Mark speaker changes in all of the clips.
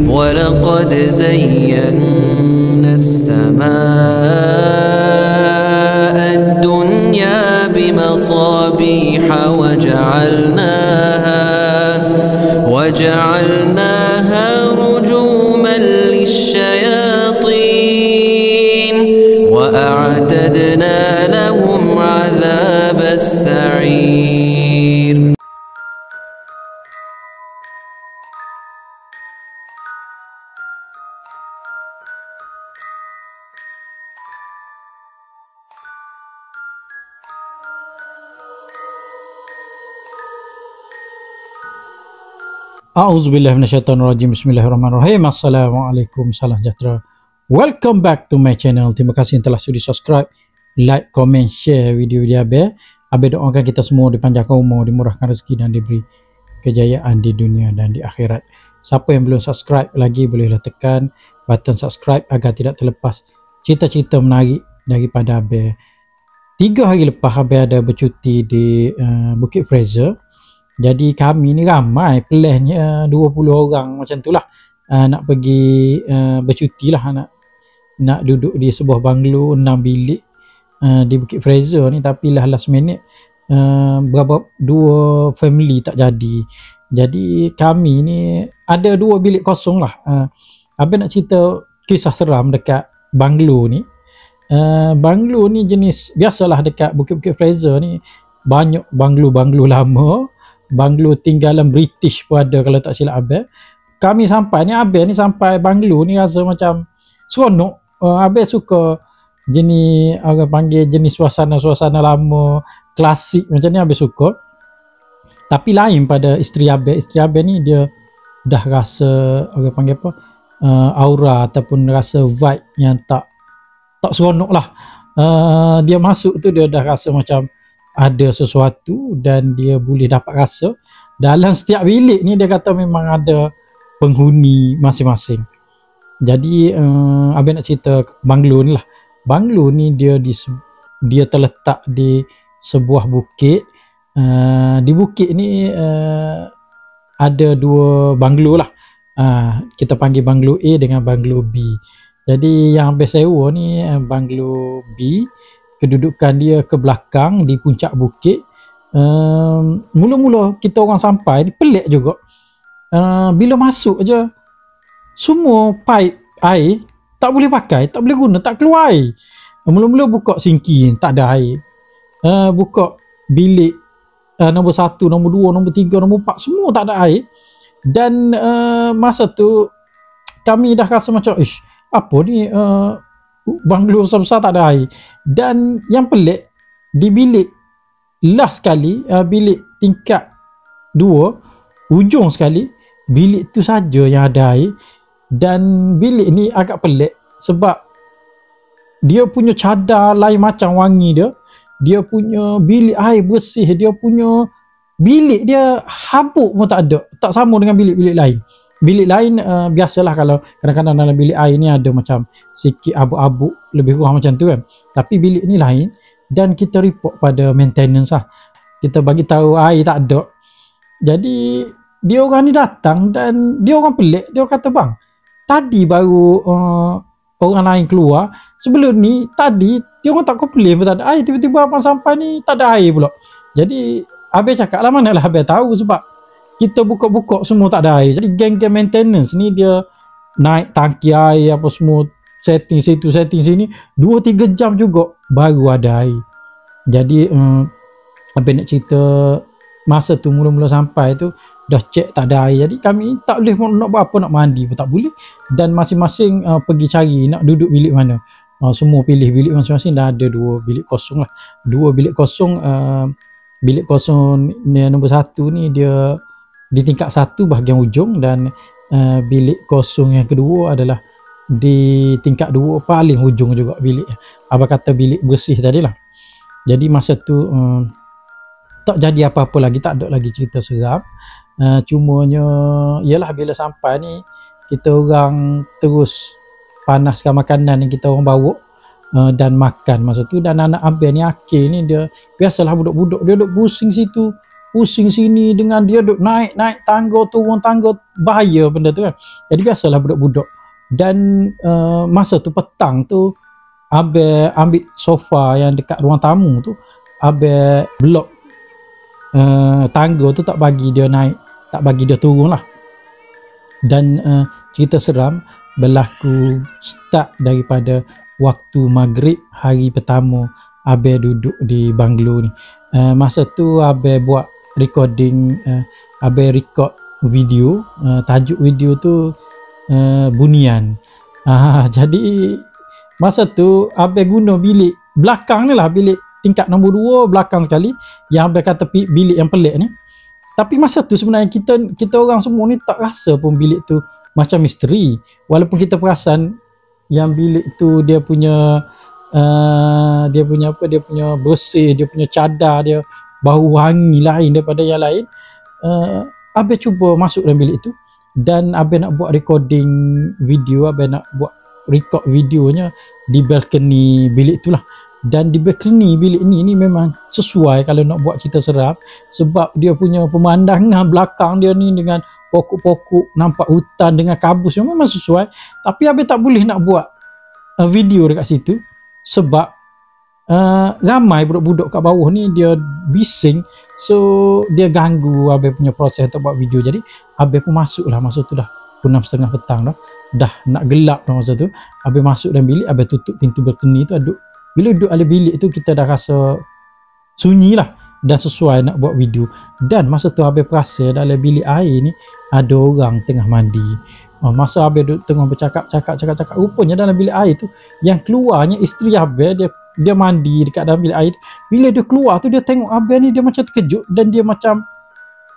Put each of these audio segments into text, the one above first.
Speaker 1: ولقد زينا السماء الدنيا بمصابيح وجعلناها رجوما للشياطين وأعتدنا لهم عذاب السعير.
Speaker 2: A'udzubillahi minasyaitonirrajim. Bismillahirrahmanirrahim. Assalamualaikum, salam sejahtera. Welcome back to my channel. Terima kasih yang telah sudi subscribe, like, comment, share video-video Abel. Abel doakan kita semua dipanjangkan umur, dimurahkan rezeki dan diberi kejayaan di dunia dan di akhirat. Siapa yang belum subscribe lagi, bolehlah tekan button subscribe agar tidak terlepas cerita-cerita menarik daripada Abel. 3 hari lepas Abel ada bercuti di Bukit Fraser. Jadi kami ni ramai, plannya 20 orang macam tu lah, nak pergi bercuti lah, nak duduk di sebuah banglo 6 bilik di Bukit Fraser ni. Tapi lah last minute berapa 2 family tak jadi. Jadi kami ni ada 2 bilik kosong lah. Abang nak cerita kisah seram dekat banglo ni. Banglo ni jenis biasalah dekat Bukit-Bukit Fraser ni, banyak banglo-banglo lama. Banglo tinggalan British pun ada kalau tak silap Abel. Kami sampai ni, Abel ni sampai banglo ni rasa macam seronok. Abel suka jenis, orang panggil jenis suasana-suasana lama, klasik macam ni Abel suka. Tapi lain pada isteri Abel. Isteri Abel ni dia dah rasa, orang panggil apa, aura ataupun rasa vibe yang tak seronok lah. Dia masuk tu dia dah rasa macam ada sesuatu dan dia boleh dapat rasa dalam setiap bilik ni. Dia kata memang ada penghuni masing-masing. Jadi abang nak cerita banglo ni lah. Banglo ni dia terletak di sebuah bukit. Di bukit ni ada 2 banglo lah. Kita panggil banglo A dengan banglo B. Jadi yang abang sewa ni banglo B. Kedudukan dia ke belakang di puncak bukit. Mula-mula kita orang sampai ni pelik juga. Bila masuk je, semua pipe air tak boleh pakai, tak boleh guna, tak keluar air. Mula-mula buka sinki, tak ada air. Buka bilik nombor 1, nombor 2, nombor 3, nombor 4, semua tak ada air. Dan masa tu kami dah rasa macam, ish, apa ni, banglo besar-besar tak ada air. Dan yang pelik, di bilik last sekali, bilik tingkat 2 ujung sekali, bilik tu saja yang ada air. Dan bilik ni agak pelik sebab dia punya cadar lain macam wangi dia. Dia punya bilik air bersih, dia punya bilik dia habuk pun tak ada, tak sama dengan bilik-bilik lain. Bilik lain biasalah kalau kadang-kadang dalam bilik air ni ada macam sikit abu-abu, lebih kurang macam tu kan. Tapi bilik ni lain. Dan kita report pada maintenance lah. Kita bagi tahu air tak ada. Jadi dia orang ni datang dan dia orang pelik. Dia kata, bang, tadi baru orang lain keluar. Sebelum ni tadi dia orang tak komplain pun tak ada air. Tiba-tiba abang sampai ni tak ada air pula. Jadi Abel cakap lah, manalah Abel tahu sebab kita buka-buka semua tak ada air. Jadi geng-geng maintenance ni dia naik tangki air apa semua, setting situ, setting sini, 2-3 jam juga baru ada air. Jadi Abang nak cerita masa tu mula-mula sampai tu dah cek tak ada air. Jadi kami tak boleh nak buat apa, nak mandi pun tak boleh. Dan masing-masing pergi cari nak duduk bilik mana. Semua pilih bilik masing-masing. Dah ada 2 bilik kosong lah. 2 bilik kosong. Bilik kosong nombor 1 ni dia di tingkat 1 bahagian ujung. Dan bilik kosong yang kedua adalah di tingkat 2 paling hujung juga bilik. Abang kata bilik bersih tadi lah. Jadi masa tu tak jadi apa-apa lagi, tak ada lagi cerita seram. Cumanya ialah bila sampai ni kita orang terus panaskan makanan yang kita orang bawa dan makan masa tu. Dan anak Abel ni Akil ni dia biasalah budak-budak dia duduk pusing situ pusing sini dengan dia duk naik tangga, turun tangga, bahaya benda tu kan. Jadi biasalah budak-budak. Dan masa tu petang tu abe ambil sofa yang dekat ruang tamu tu, abe blok tangga tu, tak bagi dia naik, tak bagi dia turun lah. Dan cerita seram berlaku start daripada waktu maghrib hari pertama abe duduk di banglo ni. Masa tu abe buat recording, abe record video, tajuk video tu bunian. Jadi masa tu abe guna bilik belakang ni lah, bilik tingkat nombor 2 belakang sekali, yang abe kata bilik yang pelik ni. Tapi masa tu sebenarnya kita orang semua ni tak rasa pun bilik tu macam misteri, walaupun kita perasan yang bilik tu dia punya bersih, dia punya cadar dia bau wangi lain daripada yang lain. Abe cuba masuk dalam bilik tu dan abe nak buat recording video, abe nak buat record videonya di balcony bilik tu lah. Dan di balcony bilik ni memang sesuai kalau nak buat cerita seram, sebab dia punya pemandangan belakang dia ni dengan pokok-pokok, nampak hutan dengan kabus, memang sesuai. Tapi abe tak boleh nak buat video dekat situ sebab ramai budak-budak kat bawah ni, dia bising, so dia ganggu abe punya proses untuk buat video. Jadi abe pun masuk lah, masa tu dah 6:30 petang dah nak gelap dah. Masa tu abe masuk dalam bilik, abe tutup pintu balcony tu. Bila duduk dalam bilik tu, kita dah rasa sunyi lah dan sesuai nak buat video. Dan masa tu abe perasan dalam bilik air ni ada orang tengah mandi. Masa abe duduk tengah bercakap, rupanya dalam bilik air tu yang keluarnya isteri abe, dia mandi dekat dalam bilik air tu. Bila dia keluar tu, dia tengok abe ni, dia macam terkejut dan dia macam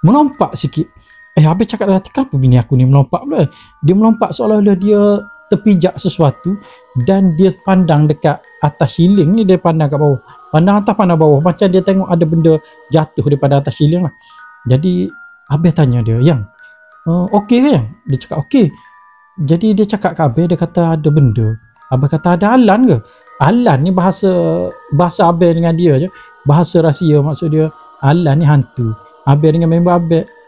Speaker 2: melompat sikit. Abe cakap dalam hati, kenapa bini aku ni melompat pula? Dia melompat seolah-olah dia terpijak sesuatu, dan dia pandang dekat atas siling ni, dia pandang kat bawah, pandang atas pandang bawah, macam dia tengok ada benda jatuh daripada atas siling lah. Jadi abe tanya dia, yang okey ke yang? Dia cakap okey. Jadi dia cakap kat abe, dia kata ada benda. Abe kata ada alan ke? Alan ni bahasa abe dengan dia je, bahasa rahsia. Maksud dia alan ni hantu. Abe dengan member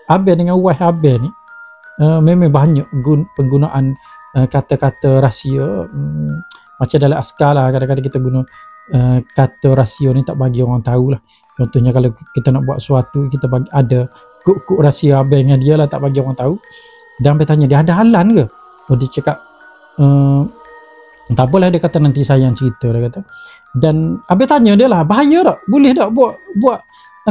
Speaker 2: abe dengan wife abe ni memang banyak penggunaan kata-kata rahsia. Macam dalam askar lah, kadang-kadang kita guna kata rahsia ni tak bagi orang tahu lah. Contohnya kalau kita nak buat sesuatu, kita bagi ada kod-kod rahsia abe dengan dia lah, tak bagi orang tahu. Dan abe tanya dia ada halan ke? Dia cakap tak apalah, dia kata nanti saya yang cerita, dia kata. Dan abe tanya dia lah, bahaya tak? Boleh tak buat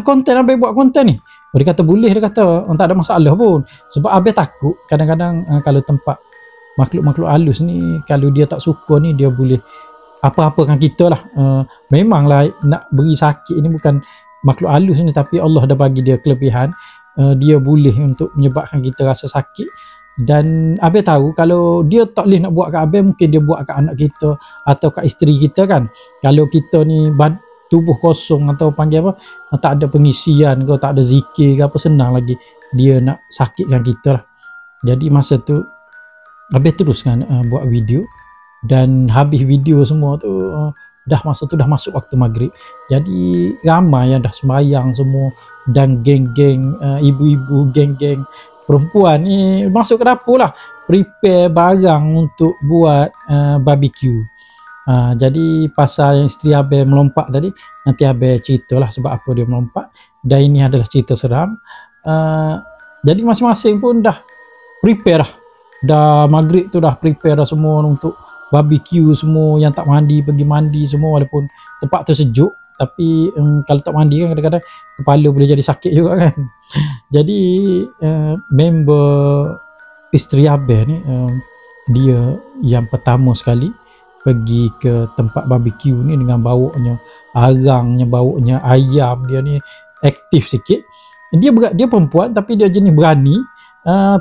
Speaker 2: konten, abe buat konten ni? Dia kata boleh, dia kata tak ada masalah pun. Sebab abe takut kadang-kadang kalau tempat makhluk-makhluk halus ni, kalau dia tak suka ni, dia boleh apa-apakan kita lah. Memanglah nak beri sakit ni bukan makhluk halus ni, tapi Allah dah bagi dia kelebihan, dia boleh untuk menyebabkan kita rasa sakit. Dan abe tahu kalau dia tak boleh nak buat kat abe, mungkin dia buat kat anak kita atau kat isteri kita kan. Kalau kita ni tubuh kosong atau panggil apa, tak ada pengisian ke, tak ada zikir ke apa, senang lagi dia nak sakitkan kita lah. Jadi masa tu abe teruskan buat video, dan habis video semua tu masa tu dah masuk waktu maghrib. Jadi ramai yang dah sembahyang semua, dan geng-geng ibu-ibu, geng-geng perempuan ni masuk ke dapur lah, prepare barang untuk buat barbecue. Jadi pasal yang isteri abe melompat tadi, nanti abe ceritalah sebab apa dia melompat, dan ini adalah cerita seram. Jadi masing-masing pun dah prepare lah, dah maghrib tu dah prepare dah semua untuk barbecue. Semua yang tak mandi pergi mandi semua, walaupun tempat tu sejuk, tapi kalau tak mandi kan kadang-kadang kepala boleh jadi sakit juga kan. Jadi member isteri abe ni, dia yang pertama sekali pergi ke tempat barbecue ni dengan bawanya arangnya, bawanya ayam. Dia ni aktif sikit. Dia perempuan tapi dia jenis berani.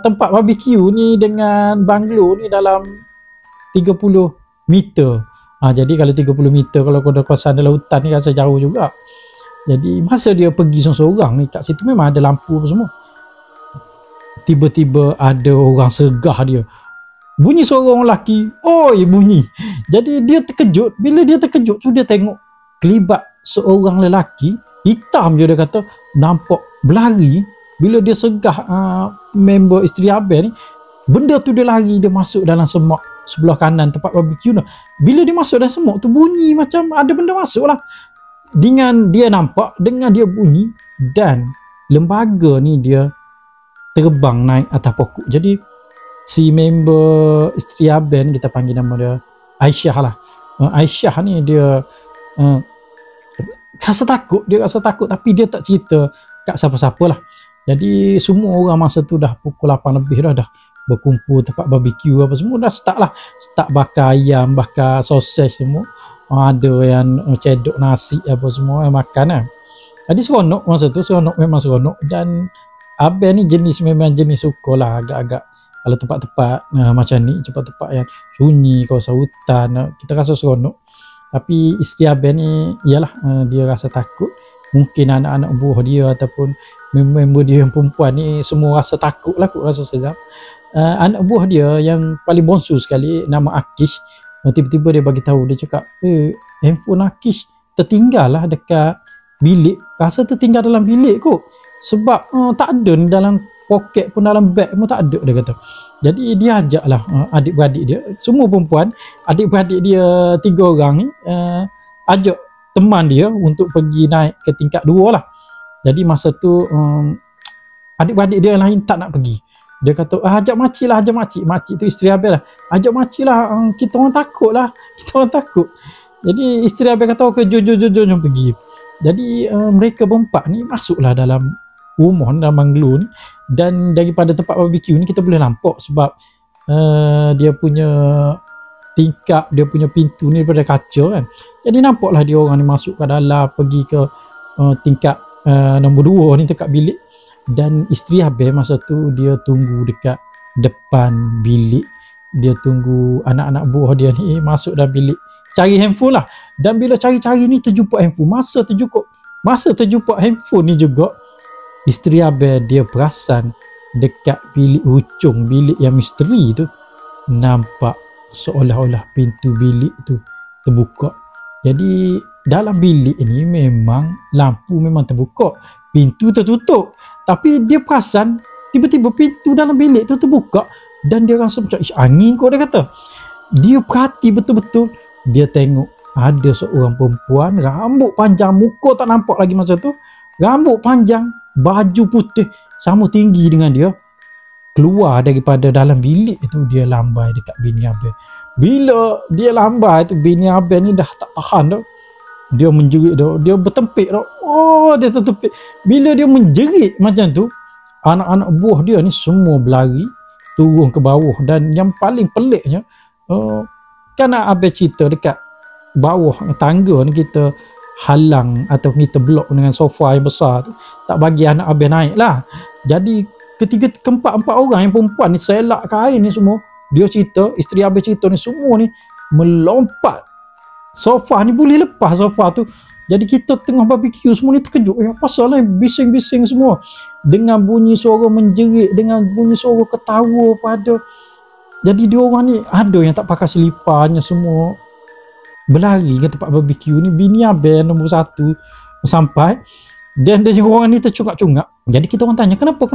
Speaker 2: Tempat barbecue ni dengan banglo ni dalam 30 meter. Jadi kalau 30 meter, kalau kau ada kawasan dalam hutan ni rasa jauh juga. Jadi masa dia pergi seorang ni, kat situ memang ada lampu apa semua. Tiba-tiba ada orang segah dia. Bunyi suara orang lelaki, oi bunyi. Jadi dia terkejut. Bila dia terkejut tu, dia tengok kelibat seorang lelaki hitam je, dia kata nampak berlari. Bila dia segah member isteri Abel ni, benda tu dia lari, dia masuk dalam semak sebelah kanan tempat barbecue tu. Bila dia masuk dalam semak tu, bunyi macam ada benda masuk lah. Dengan dia nampak, dengan dia bunyi, dan lembaga ni dia terbang naik atas pokok. Jadi si member isteri Abel ni, kita panggil nama dia Aisyah lah. Aisyah ni dia rasa takut, tapi dia tak cerita kat siapa-siapa lah. Jadi semua orang masa tu dah pukul 8 lebih dah berkumpul tempat barbecue apa semua, dah start bakar ayam, bakar sausage semua. Ada yang cedok nasi apa semua makan lah. Jadi seronok masa tu, memang seronok. Dan Abel ni memang jenis suka lah agak-agak kalau tempat-tempat macam ni, tempat-tempat yang sunyi, kawasan hutan, kita rasa seronok. Tapi isteri Abel ni, ialah dia rasa takut. Mungkin anak-anak buah dia ataupun member dia yang perempuan ni semua rasa takut lah, rasa seram. Anak buah dia yang paling bonsu sekali, nama Akish, tiba-tiba dia bagi tahu, dia cakap, handphone Akish tertinggal lah dekat bilik. Rasa tertinggal dalam bilik kot, sebab tak ada ni dalam poket pun, dalam beg pun tak ada, dia kata. Jadi dia ajak lah adik-beradik dia, semua perempuan, adik-beradik dia 3 orang ni, ajak teman dia untuk pergi naik ke tingkat 2 lah. Jadi masa tu adik-beradik dia yang lain tak nak pergi. Dia kata, ajak makcik lah, ajak makcik. Makcik tu isteri Abel lah. Ajak makcik lah, kita orang takut lah. Jadi isteri Abel kata, okey, jom pergi. Jadi mereka berempat ni masuklah dalam rumah, dalam banglo ni. Dan daripada tempat barbecue ni kita boleh nampak sebab dia punya tingkap, dia punya pintu ni daripada kaca kan. Jadi nampaklah dia orang ni masuk ke dalam, pergi ke tingkap nombor 2 ni, dekat bilik. Dan isteri Abel masa tu dia tunggu dekat depan bilik, dia tunggu anak-anak buah dia ni masuk dalam bilik, cari handphone lah. Dan bila cari-cari ni terjumpa handphone. Masa terjumpa handphone ni juga, isteri Abel dia perasan dekat bilik hujung, bilik yang misteri tu, nampak seolah-olah pintu bilik tu terbuka. Jadi dalam bilik ni memang lampu memang terbuka, pintu tertutup, tapi dia perasan tiba-tiba pintu dalam bilik tu terbuka. Dan dia rasa macam angin kot, dia kata. Dia perhati betul-betul, dia tengok ada seorang perempuan, rambut panjang, muka tak nampak lagi masa tu, rambut panjang, baju putih sama tinggi dengan dia, keluar daripada dalam bilik itu. Dia lambai dekat bini Abel. Bila dia lambai tu, bini Abel ni dah tak tahan dah. Dia menjerit dah, dia bertempik dah. Dia tertempik. Bila dia menjerit macam tu, anak-anak buah dia ni semua berlari turun ke bawah. Dan yang paling peliknya, kan Abel cerita dekat bawah tangga ni kita halang atau kita blok dengan sofa yang besar tu, tak bagi anak Abel naik lah. Jadi keempat orang yang perempuan ni selak kain ni semua, dia cerita, isteri Abel cerita ni, semua ni melompat sofa ni, boleh lepas sofa tu. Jadi kita tengah barbecue semua ni terkejut, pasal lah bising-bising semua dengan bunyi suara menjerit, dengan bunyi suara ketawa pada. Jadi dia orang ni ada yang tak pakai seliparnya, semua berlari ke tempat barbecue ni. Bini Abel nombor 1 sampai, dan dia orang ni tercungak-cungak. Jadi kita orang tanya, kenapa,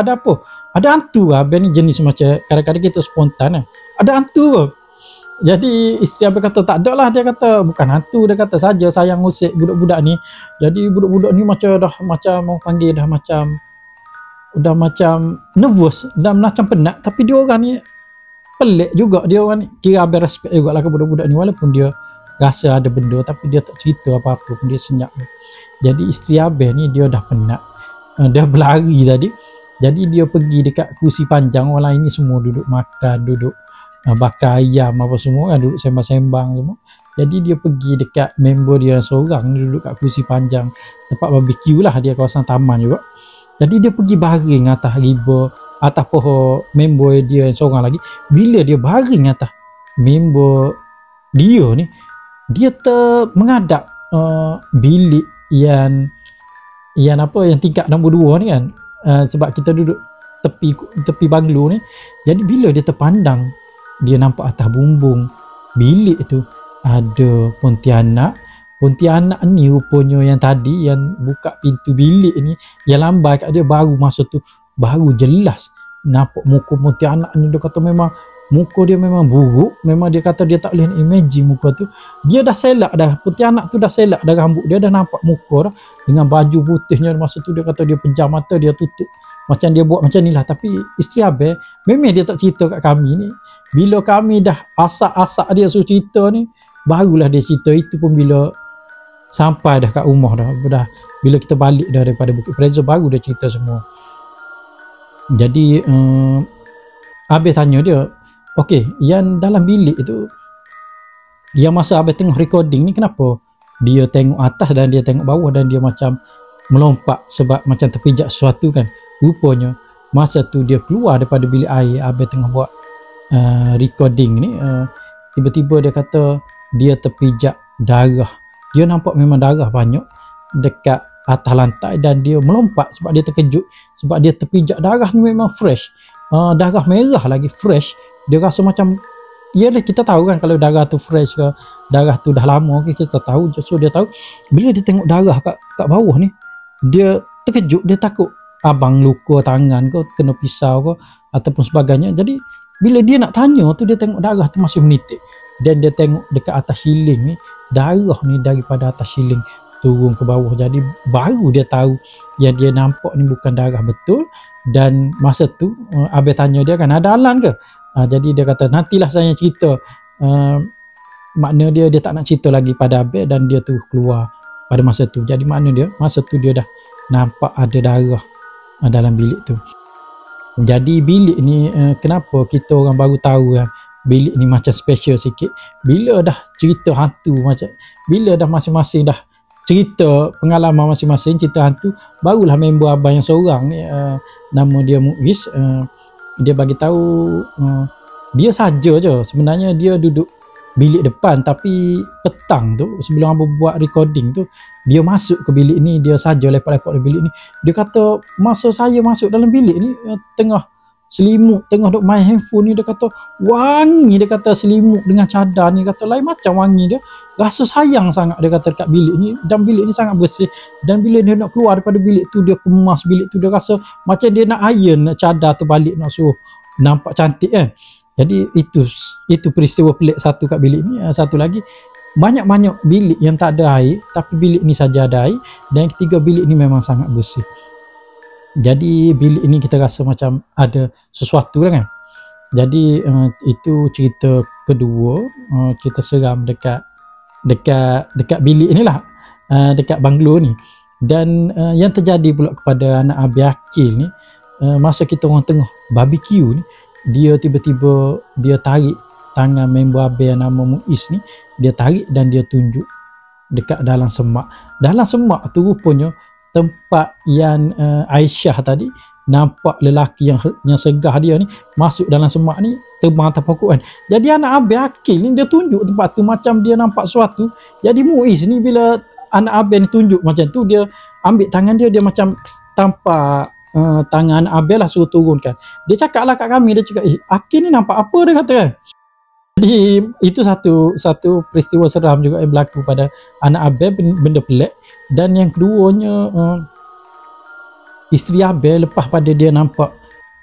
Speaker 2: ada apa? Ada hantu. Abel ni jenis macam kadang-kadang kita spontan lah, ada hantu ke? Jadi isteri Abel kata tak ada lah. Dia kata bukan hantu, dia kata saja sayang usik budak-budak ni. Jadi budak-budak ni macam mau panggil dah macam nervous dan macam penat. Tapi dia orang ni pelik juga, dia orang ni kira Abel respect juga lah ke budak-budak ni, walaupun dia rasa ada benda tapi dia tak cerita apa-apa pun, dia senyap. Jadi isteri Abel ni dia dah penat, dia berlari tadi. Jadi dia pergi dekat kursi panjang, orang lain ni semua duduk makan, duduk bakar ayam apa semua kan, duduk sembang-sembang semua. Jadi dia pergi dekat member dia seorang ni, duduk kat kursi panjang tempat barbecue lah, dia kawasan taman juga. Jadi dia pergi baring atas riba, atas pohon member dia yang seorang lagi. Bila dia baring atas member dia ni, dia menghadap bilik yang tingkat nombor 2 ni kan, sebab kita duduk tepi banglo ni. Jadi bila dia terpandang, dia nampak atas bumbung bilik tu ada Pontianak Pontianak ni rupanya yang tadi yang buka pintu bilik ni, yang lambai kat dia baru masa tu baru jelas nampak muka Pontianak ni. Dia kata memang muka dia memang buruk, memang dia kata dia tak boleh nak imagine muka tu. Dia dah selak dah, Pontianak tu dah selak dah rambut dia, dah nampak muka dah dengan baju putihnya. Masa tu dia kata dia pejam mata, dia tutup macam dia buat macam ni lah. Tapi isteri Abel memang dia tak cerita kat kami ni. Bila kami dah asak-asak dia suruh cerita ni, barulah dia cerita. Itu pun bila sampai dah kat rumah dah bila kita balik dah daripada Bukit Fraser, baru dia cerita semua. Jadi Abel tanya dia, okey, yang dalam bilik itu, yang masa Abel tengah recording ni, kenapa dia tengok atas dan dia tengok bawah dan dia macam melompat sebab macam terpijak sesuatu kan? Rupanya masa tu dia keluar daripada bilik air, Abel tengah buat recording ni, tiba-tiba dia kata dia terpijak darah. Dia nampak memang darah banyak dekat atas lantai dan dia melompat sebab dia terkejut, sebab dia terpijak darah ni memang fresh, darah merah lagi fresh. Dia rasa macam, ya kita tahu kan kalau darah tu fresh ke darah tu dah lama ke, kita tahu. So dia tahu bila dia tengok darah kat bawah ni, dia terkejut, dia takut abang luka tangan ke, kena pisau ke ataupun sebagainya. Jadi bila dia nak tanya tu, dia tengok darah tu masih menitik dan dia tengok dekat atas siling ni, darah ni daripada atas siling turun ke bawah. Jadi baru dia tahu yang dia nampak ni bukan darah betul. Dan masa tu Abel tanya dia kan, ada Alan ke? Jadi dia kata nantilah saya cerita. Makna dia tak nak cerita lagi pada Abel dan dia tu keluar pada masa tu. Jadi makna dia masa tu dia dah nampak ada darah dalam bilik tu. Jadi bilik ni kenapa kita orang baru tahu kan, bilik ni macam special sikit bila dah cerita hantu, macam bila dah masing-masing dah cerita pengalaman masing-masing cerita hantu, barulah member abang yang seorang ni, nama dia Muiz, dia bagi tahu dia saja je sebenarnya dia duduk bilik depan, tapi petang tu sebelum abang buat recording tu, dia masuk ke bilik ni, dia saja lepak-lepak di bilik ni. Dia kata masa saya masuk dalam bilik ni, tengah selimut, tengah duk main handphone ni, dia kata wangi, dia kata selimut dengan cadar ni, kata lain macam wangi dia, rasa sayang sangat dia kata dekat bilik ni. Dan bilik ni sangat bersih, dan bila dia nak keluar daripada bilik tu, dia kemas bilik tu, dia rasa macam dia nak iron cadar tu balik, nak suruh nampak cantik kan. Jadi itu peristiwa pelik satu kat bilik ni. Satu lagi, banyak-banyak bilik yang tak ada air, tapi bilik ni saja ada air. Dan yang ketiga, bilik ni memang sangat bersih. Jadi bilik ni kita rasa macam ada sesuatu kan. Jadi itu cerita kedua, kita seram dekat bilik ni lah, dekat banglo ni. Dan yang terjadi pula kepada anak Abel Akil ni, masa kita orang tengah barbecue ni, dia tiba-tiba dia tarik tangan member Abel yang nama Muiz ni, dia tarik dan dia tunjuk dekat dalam semak. Dalam semak tu rupanya tempat yang Aisyah tadi nampak lelaki yang segah dia ni masuk dalam semak ni, terbang atas pokok kan. Jadi anak Abel Akil ni dia tunjuk tempat tu macam dia nampak sesuatu. Jadi Muiz ni bila anak Abel ni tunjuk macam tu, dia ambil tangan dia macam tampak tangan Abel lah, suruh turunkan. Dia cakap lah kat kami, dia cakap Akil ni nampak apa, dia kata kan. Jadi itu satu peristiwa seram juga yang berlaku pada anak Abel, benda pelik. Dan yang keduanya, isteri Abel lepas pada dia nampak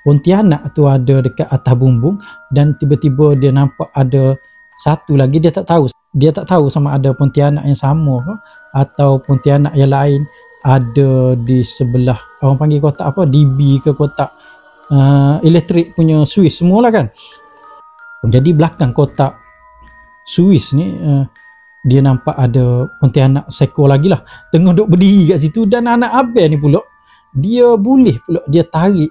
Speaker 2: Pontianak tu ada dekat atas bumbung, dan tiba-tiba dia nampak ada satu lagi, dia tak tahu sama ada Pontianak yang sama ke atau Pontianak yang lain ada di sebelah, orang panggil kotak apa, DB ke kotak elektrik punya Swiss semualah kan. Jadi belakang kotak Swiss ni dia nampak ada Pontianak seekor lagi lah tengah duk berdiri kat situ. Dan anak Abel ni pula, dia boleh pula dia tarik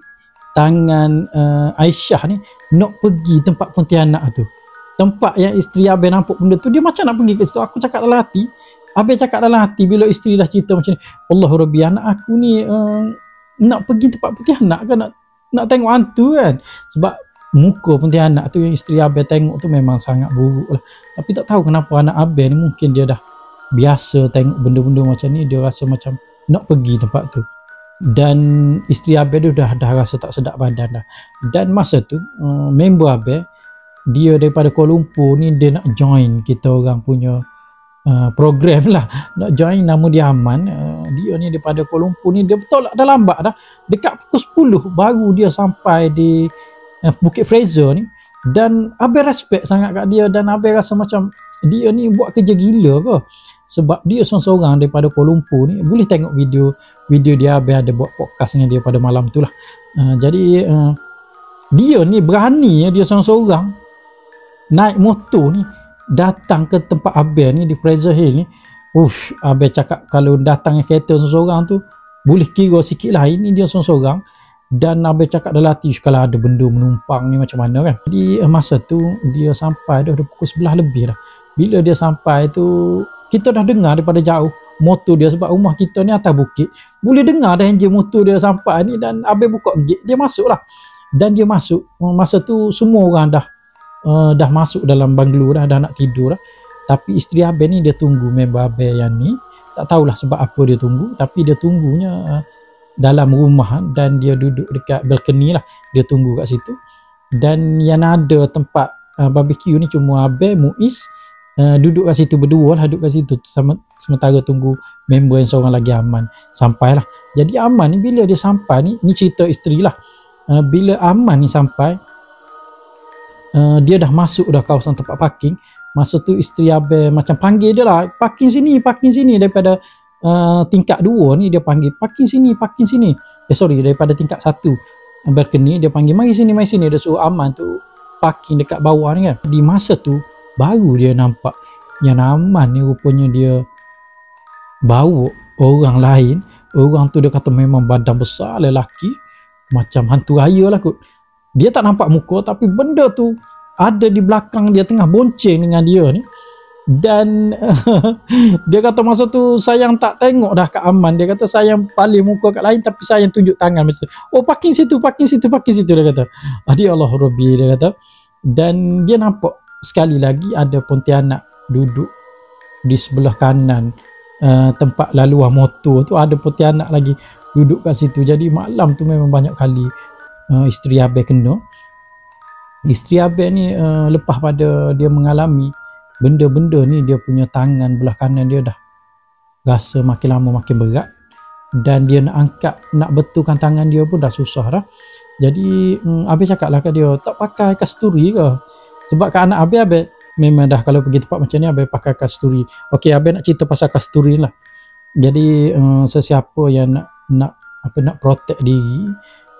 Speaker 2: tangan Aisyah ni nak pergi tempat Pontianak tu, tempat yang isteri Abel nampak benda tu. Dia macam nak pergi ke situ. Aku cakap dalam hati, Abel cakap dalam hati bila isteri dah cerita macam ni, Allah Rabbi, anak aku ni nak pergi tempat Pontianak kan, nak tengok hantu kan. Sebab muka Pontianak tu yang isteri Abel tengok tu memang sangat buruk lah. Tapi tak tahu kenapa anak Abel ni, mungkin dia dah biasa tengok benda-benda macam ni, dia rasa macam nak pergi tempat tu. Dan isteri Abel tu dah rasa tak sedap badan dah. Dan masa tu member Abel, dia daripada Kuala Lumpur ni, dia nak join kita orang punya program lah nak join, nama dia Aman. Dia ni daripada Kuala Lumpur ni, dia betul dah lambat dah, dekat pukul 10 baru dia sampai di Bukit Fraser ni. Dan Abang respect sangat kat dia, dan Abang rasa macam dia ni buat kerja gila ke, sebab dia seorang-seorang daripada Kuala Lumpur ni. Boleh tengok video dia, Abang ada buat podcast dengan dia pada malam tu lah. Jadi dia ni berani, dia seorang-seorang naik motor ni datang ke tempat Abang ni di Fraser Hill ni. Abang cakap kalau datang kereta seorang-seorang tu boleh kira sikit lah, ini dia seorang-seorang. Dan Abang cakap dalam hati, kalau ada benda menumpang ni macam mana kan. Jadi masa tu dia sampai dah pukul 11 lebih dah. Bila dia sampai tu, kita dah dengar daripada jauh motor dia, sebab rumah kita ni atas bukit, boleh dengar dah enjin motor dia sampai ni. Dan Abang buka gate, dia masuk lah. Dan dia masuk, masa tu semua orang dah masuk dalam banglo dah nak tidur dah. Tapi isteri Abang ni dia tunggu member Abang yang ni, tak tahulah sebab apa dia tunggu, tapi dia tunggunya dalam rumah, dan dia duduk dekat balcony lah, dia tunggu kat situ. Dan yang ada tempat barbecue ni cuma Abang, Muiz duduk kat situ berdua lah, duduk kat situ sementara tunggu member yang seorang lagi Aman sampailah. Jadi Aman ni bila dia sampai ni cerita isteri lah, bila Aman ni sampai, dia dah masuk dah kawasan tempat parking. Masa tu isteri Abang macam panggil dia lah, parking sini daripada tingkat 2 ni dia panggil parking sini. Daripada tingkat 1 balcony dia panggil mari sini. Dia suruh Aman tu parking dekat bawah ni kan. Di masa tu baru dia nampak yang Aman ni rupanya dia bawa orang lain. Orang tu dia kata memang badan besar, lelaki macam hantu raya lah kot. Dia tak nampak muka, tapi benda tu ada di belakang dia, tengah bonceng dengan dia ni. Dan dia kata masa tu sayang tak tengok dah kat Aman. Dia kata sayang paling muka kat lain, tapi sayang tunjuk tangan macam tu. Parking situ dia kata. Dia Allah Rabbi, dia kata. Dan dia nampak sekali lagi ada Pontianak duduk di sebelah kanan tempat laluan motor tu, ada Pontianak lagi duduk kat situ. Jadi malam tu memang banyak kali isteri Abang kena. Isteri Abang ni lepas pada dia mengalami benda-benda ni, dia punya tangan belah kanan dia dah rasa makin lama makin berat, dan dia nak angkat, nak betulkan tangan dia pun dah susah dah. Jadi Abang cakap lah kat dia, tak pakai kasturi ke? Sebab kat anak Abang memang dah kalau pergi tempat macam ni Abang pakai kasturi. Okey, Abang nak cerita pasal kasturi lah. Jadi sesiapa yang nak protect diri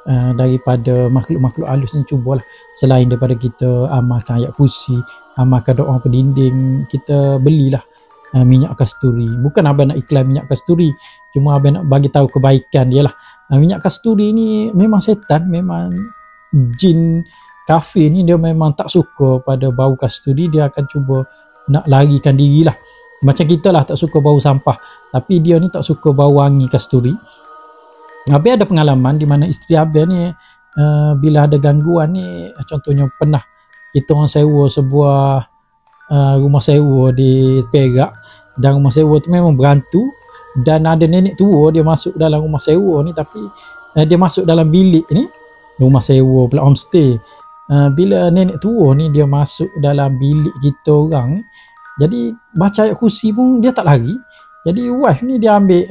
Speaker 2: daripada makhluk-makhluk halus ni, cubalah selain daripada kita amalkan ayat kursi, amalkan doa pendinding, kita belilah minyak kasturi. Bukan Abang nak iklan minyak kasturi, cuma Abang nak bagi tahu kebaikan dia lah. Minyak kasturi ni memang setan, memang jin kafir ni, dia memang tak suka pada bau kasturi. Dia akan cuba nak larikan diri lah. Macam kita lah tak suka bau sampah, tapi dia ni tak suka bau wangi kasturi. Abang ada pengalaman di mana isteri Abang ni bila ada gangguan ni, contohnya pernah kita orang sewa sebuah rumah sewa di Perak, dan rumah sewa tu memang berantu, dan ada nenek tua dia masuk dalam rumah sewa ni, tapi dia masuk dalam bilik ni, rumah sewa pula homestay. Bila nenek tua ni dia masuk dalam bilik kita orang ni, jadi baca ayat kursi pun dia tak lari. Jadi wife ni dia ambil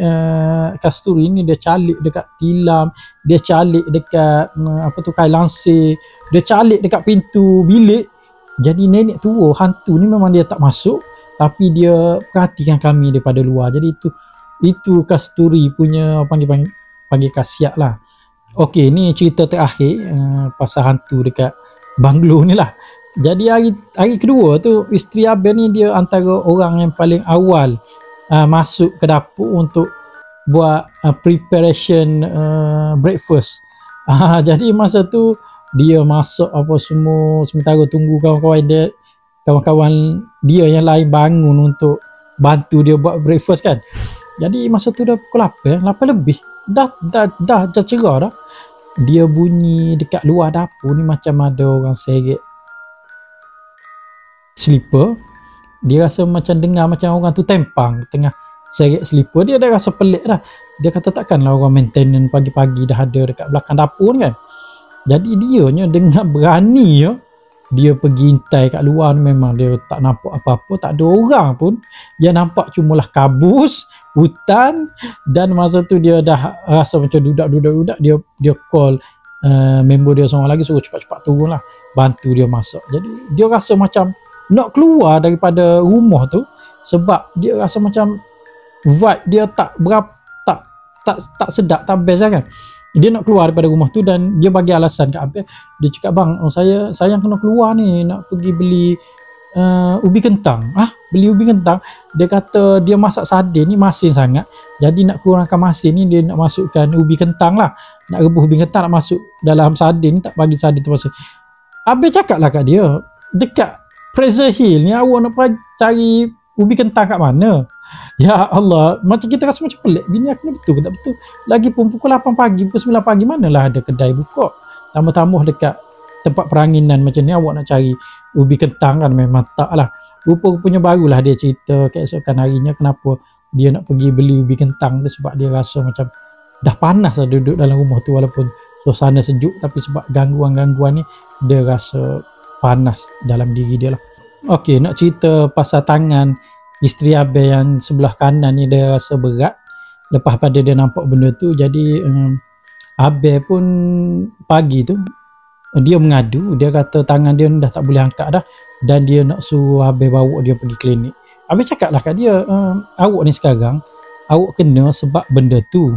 Speaker 2: kasturi ni, dia calik dekat tilam, dia calik dekat kain lansir, dia calik dekat pintu bilik. Jadi nenek tua hantu ni memang dia tak masuk, tapi dia perhatikan kami daripada luar. Jadi itu kasturi punya panggil khasiat lah. Okey, ni cerita terakhir pasal hantu dekat banglo ni lah. Jadi hari kedua tu, isteri Abang ni dia antara orang yang paling awal masuk ke dapur untuk buat preparation breakfast. Jadi masa tu dia masak apa semua, sementara tunggu kawan-kawan dia yang lain bangun untuk bantu dia buat breakfast kan. Jadi masa tu dah pukul 8 lebih, dah cerah dah. Dia bunyi dekat luar dapur ni macam ada orang seret slipper. Dia rasa macam dengar macam orang tu tempang tengah seret slipper. Dia dah rasa pelik dah. Dia kata takkanlah orang maintenance pagi-pagi dah ada dekat belakang dapur kan. Jadi dia nya dengan berani dia pergi intai kat luar ni, memang dia tak nampak apa-apa, tak ada orang pun. Dia nampak cumalah kabus, hutan, dan masa tu dia dah rasa macam dudak, dia call member dia seorang lagi, suruh cepat-cepat turun lah, bantu dia masak. Jadi dia rasa macam nak keluar daripada rumah tu, sebab dia rasa macam vibe dia tak berapa, tak sedap, tak best lah kan. Dia nak keluar daripada rumah tu, dan dia bagi alasan kat Abel. Dia cakap, bang, saya kena keluar ni, nak pergi beli ubi kentang. Beli ubi kentang. Dia kata dia masak sardin ni masin sangat, jadi nak kurangkan masin ni, dia nak masukkan ubi kentang lah, nak rebus ubi kentang, nak masuk dalam sardin, tak bagi sardin tu masin. Abel cakap lah kat dia, dekat Fraser Hill ni awak nak cari ubi kentang kat mana? Ya Allah, macam kita rasa macam pelik, bini aku ni betul ke tak betul. Lagipun pukul 8 pagi, pukul 9 pagi, manalah ada kedai buka. Tambah-tambah dekat tempat peranginan macam ni, awak nak cari ubi kentang kan? Memang tak lah. Rupa-rupanya barulah dia cerita keesokan harinya kenapa dia nak pergi beli ubi kentang tu, sebab dia rasa macam dah panas lah duduk dalam rumah tu. Walaupun suasana sejuk, tapi sebab gangguan-gangguan ni, dia rasa panas dalam diri dia lah. Okey, nak cerita pasal tangan isteri Abel yang sebelah kanan ni, dia rasa berat lepas pada dia nampak benda tu. Jadi Abel pun pagi tu dia mengadu, dia kata tangan dia dah tak boleh angkat dah, dan dia nak suruh Abel bawa dia pergi klinik. Abel cakap lah kat dia, awak ni sekarang awak kena sebab benda tu,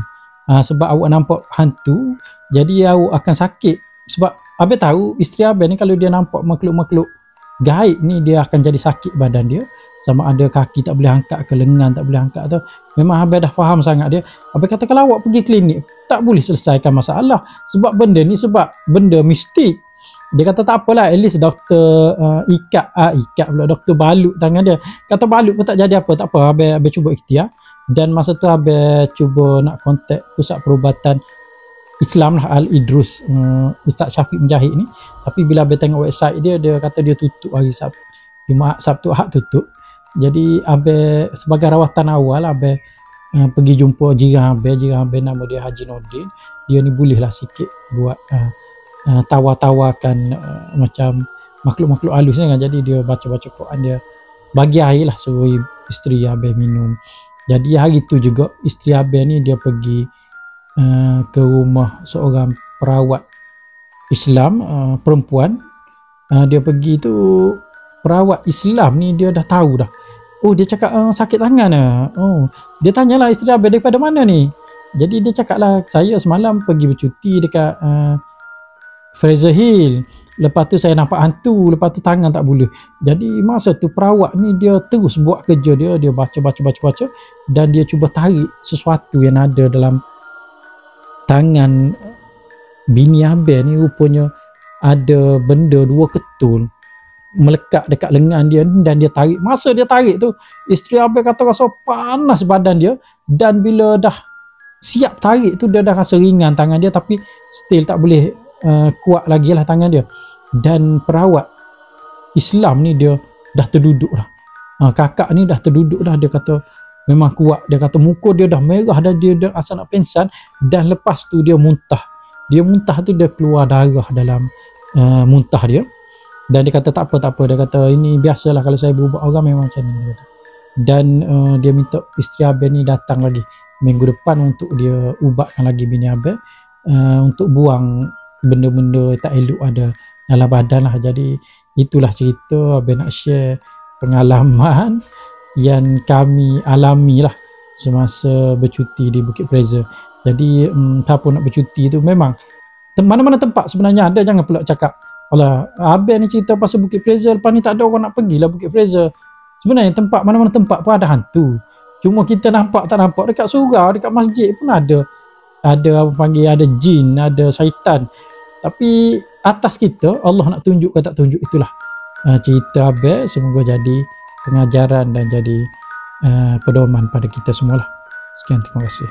Speaker 2: sebab awak nampak hantu, jadi awak akan sakit. Sebab Abel tahu isteri Abel ni kalau dia nampak makhluk-makhluk gaib ni, dia akan jadi sakit badan dia, sama ada kaki tak boleh angkat ke, lengan tak boleh angkat tu. Memang Abel dah faham sangat dia. Abel kata kalau awak pergi klinik tak boleh selesaikan masalah, sebab benda ni sebab benda mistik. Dia kata tak apalah, at least doktor ikat pula, doktor balut tangan dia. Kata balut pun tak jadi apa, tak apa. Abel cuba ikhtiar, dan masa tu Abel cuba nak kontak pusat perubatan Islam lah, Al-Idrus, Ustaz Syafiq Mujahid ni. Tapi bila Abel tengok website dia, dia kata dia tutup hari Sabtu Ahad tutup. Jadi Abel sebagai rawatan awal, Abel pergi jumpa jiran Abel nama dia Haji Nordin. Dia ni bolehlah sikit buat tawar-tawarkan macam makhluk-makhluk halus kan. Jadi dia baca-baca Quran, dia bagi air lah, suruh isteri Abel minum. Jadi hari tu juga isteri Abel ni dia pergi ke rumah seorang perawat Islam perempuan. Dia pergi tu, perawat Islam ni dia dah tahu dah. Dia cakap sakit tangan dia tanyalah isteri Abel daripada mana ni. Jadi dia cakap lah, saya semalam pergi bercuti dekat Fraser Hill, lepas tu saya nampak hantu, lepas tu tangan tak boleh. Jadi masa tu perawat ni dia terus buat kerja dia baca, dan dia cuba tarik sesuatu yang ada dalam tangan bini Abel ni. Rupanya ada benda, dua ketul melekat dekat lengan dia, dan dia tarik. Masa dia tarik tu, isteri Abel kata rasa panas badan dia, dan bila dah siap tarik tu, dia dah rasa ringan tangan dia, tapi still tak boleh kuat lagi lah tangan dia. Dan perawat Islam ni dia dah terduduk dah, kakak ni dah terduduk dah. Dia kata memang kuat, dia kata muka dia dah merah, dan dia dah rasa nak pingsan. Dan lepas tu dia muntah tu, dia keluar darah dalam muntah dia. Dan dia kata tak apa, dia kata ini biasalah kalau saya berubah orang, memang macam ni, dia kata. Dan dia minta isteri Abel ni datang lagi minggu depan untuk dia ubatkan lagi bini Abel, untuk buang benda-benda tak elok ada dalam badan lah. Jadi itulah cerita Abel nak share pengalaman yang kami alami lah semasa bercuti di Bukit Fraser. Jadi siapa nak bercuti tu, memang mana-mana tempat sebenarnya ada. Jangan pula cakap alah Abel ni cerita pasal Bukit Fraser, lepas ni tak ada orang nak pergilah Bukit Fraser. Sebenarnya tempat mana-mana tempat pun ada hantu, cuma kita nampak tak nampak. Dekat surau, dekat masjid pun ada apa panggil, ada jin, ada syaitan. Tapi atas kita, Allah nak tunjuk ke tak tunjuk, itulah cerita Abel. Semoga jadi pengajaran dan jadi pedoman pada kita semualah. Sekian, terima kasih.